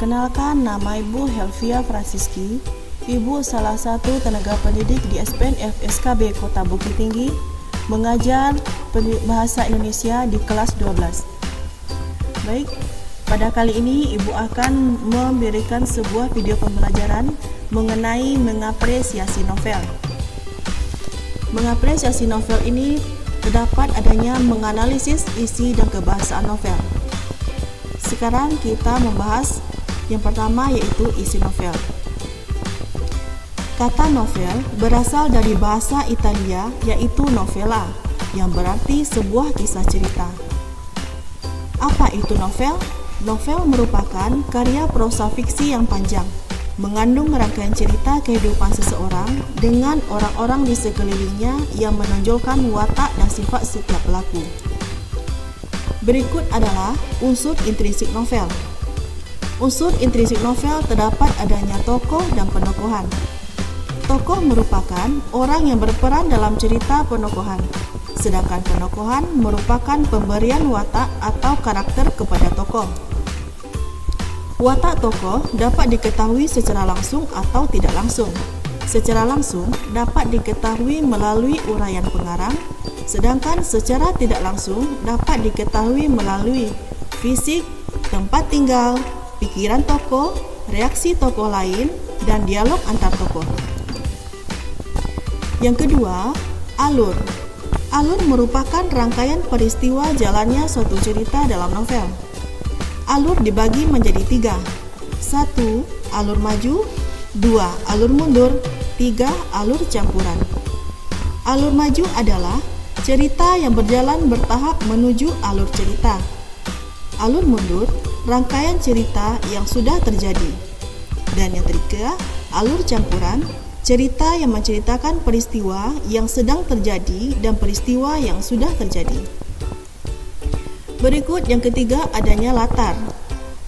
Perkenalkan, nama Ibu Helvia Franciski. Ibu salah satu tenaga pendidik di SPN FSKB Kota Bukit Tinggi, mengajar bahasa Indonesia di kelas 12. Baik, pada kali ini Ibu akan memberikan sebuah video pembelajaran mengenai mengapresiasi novel. Mengapresiasi novel ini terdapat adanya menganalisis isi dan kebahasaan novel. Sekarang kita membahas yang pertama, yaitu isi novel. Kata novel berasal dari bahasa Italia, yaitu novella, yang berarti sebuah kisah cerita. Apa itu novel? Novel merupakan karya prosa fiksi yang panjang, mengandung rangkaian cerita kehidupan seseorang dengan orang-orang di sekelilingnya yang menonjolkan watak dan sifat setiap pelaku. Berikut adalah unsur intrinsik novel. Unsur intrinsik novel terdapat adanya tokoh dan penokohan. Tokoh merupakan orang yang berperan dalam cerita penokohan, sedangkan penokohan merupakan pemberian watak atau karakter kepada tokoh. Watak tokoh dapat diketahui secara langsung atau tidak langsung. Secara langsung dapat diketahui melalui uraian pengarang, sedangkan secara tidak langsung dapat diketahui melalui fisik, tempat tinggal, pikiran tokoh, reaksi tokoh lain, dan dialog antar tokoh. Yang kedua, alur. Alur merupakan rangkaian peristiwa jalannya suatu cerita dalam novel. Alur dibagi menjadi 3. 1. Alur maju. 2. Alur mundur. 3. Alur campuran. Alur maju adalah cerita yang berjalan bertahap menuju alur cerita. Alur mundur, rangkaian cerita yang sudah terjadi. Dan yang ketiga, alur campuran, cerita yang menceritakan peristiwa yang sedang terjadi dan peristiwa yang sudah terjadi. Berikut yang ketiga, adanya latar.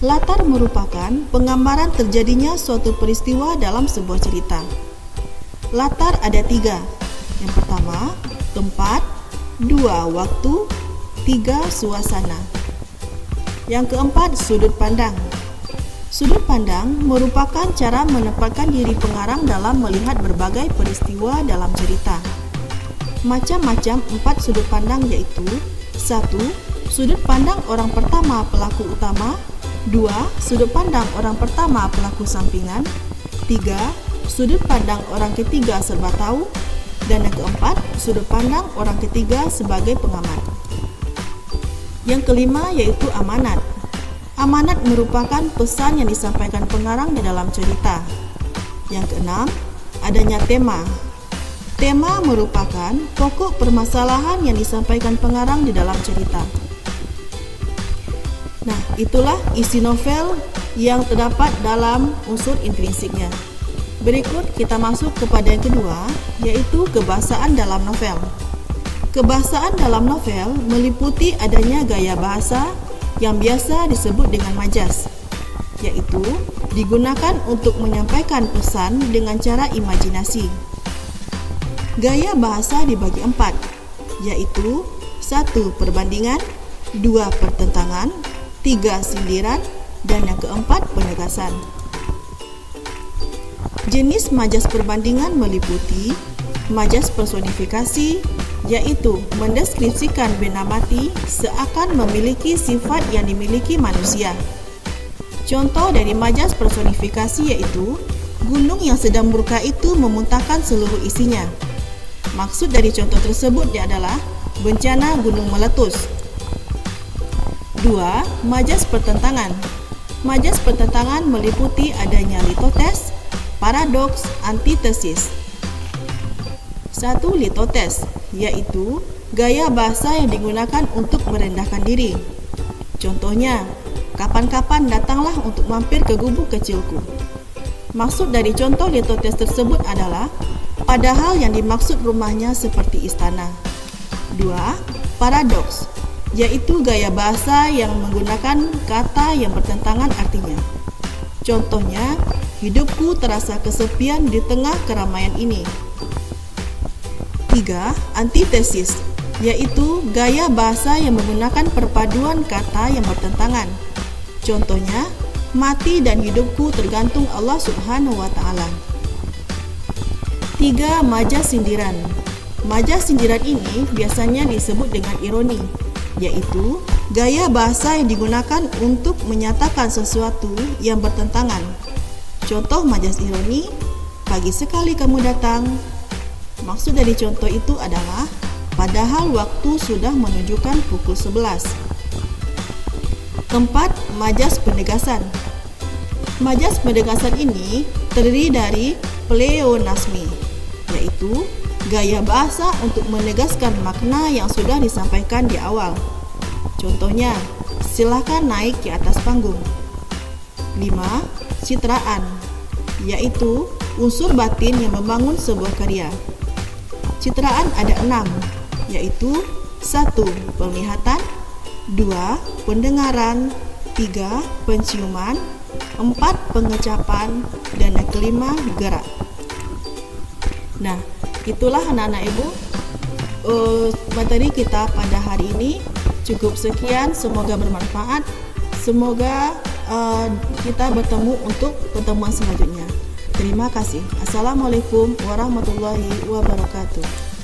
Latar merupakan penggambaran terjadinya suatu peristiwa dalam sebuah cerita. Latar ada 3. Yang pertama, tempat. 2. Waktu. 3. Suasana. Yang keempat, sudut pandang. Sudut pandang merupakan cara menempatkan diri pengarang dalam melihat berbagai peristiwa dalam cerita. Macam-macam 4 sudut pandang yaitu: 1. Sudut pandang orang pertama pelaku utama. 2. Sudut pandang orang pertama pelaku sampingan. 3. Sudut pandang orang ketiga serba tahu. Dan yang keempat, sudut pandang orang ketiga sebagai pengamat. Yang kelima yaitu amanat. Amanat merupakan pesan yang disampaikan pengarang di dalam cerita. Yang keenam, adanya tema. Tema merupakan pokok permasalahan yang disampaikan pengarang di dalam cerita. Nah, itulah isi novel yang terdapat dalam unsur intrinsiknya. Berikut kita masuk kepada yang kedua, yaitu kebahasaan dalam novel. Kebahasaan dalam novel meliputi adanya gaya bahasa yang biasa disebut dengan majas, yaitu digunakan untuk menyampaikan pesan dengan cara imajinasi. Gaya bahasa dibagi 4, yaitu 1. Perbandingan, 2. Pertentangan, 3. Sindiran, dan yang keempat, penegasan. Jenis majas perbandingan meliputi majas personifikasi, yaitu mendeskripsikan benda mati seakan memiliki sifat yang dimiliki manusia. Contoh dari majas personifikasi yaitu gunung yang sedang murka itu memuntahkan seluruh isinya. Maksud dari contoh tersebut adalah bencana gunung meletus. 2. Majas pertentangan. Majas pertentangan meliputi adanya litotes, paradoks, antitesis. 1. Litotes, yaitu gaya bahasa yang digunakan untuk merendahkan diri. Contohnya, kapan-kapan datanglah untuk mampir ke gubuk kecilku. Maksud dari contoh litotes tersebut adalah padahal yang dimaksud rumahnya seperti istana. 2. Paradoks, yaitu gaya bahasa yang menggunakan kata yang bertentangan artinya. Contohnya, hidupku terasa kesepian di tengah keramaian ini. 3. Antitesis, yaitu gaya bahasa yang menggunakan perpaduan kata yang bertentangan. Contohnya, Mati dan hidupku tergantung Allah Subhanahu wa Ta'ala. 3. Majas sindiran. Majas sindiran ini biasanya disebut dengan ironi, yaitu gaya bahasa yang digunakan untuk menyatakan sesuatu yang bertentangan. Contoh majas ironi, pagi sekali kamu datang. Maksud dari contoh itu adalah padahal waktu sudah menunjukkan pukul 11. 4. Majas penegasan. Majas penegasan ini terdiri dari pleonasmi, yaitu gaya bahasa untuk menegaskan makna yang sudah disampaikan di awal. Contohnya, silakan naik ke atas panggung. 5. Citraan, yaitu unsur batin yang membangun sebuah karya. Citraan ada 6, yaitu 1. Penglihatan, 2. Pendengaran, 3. Penciuman, 4. Pengecapan, dan yang kelima gerak. Nah, itulah anak-anak ibu materi kita pada hari ini. Cukup sekian, semoga bermanfaat. Semoga kita bertemu untuk pertemuan selanjutnya. Terima kasih. Assalamualaikum warahmatullahi wabarakatuh.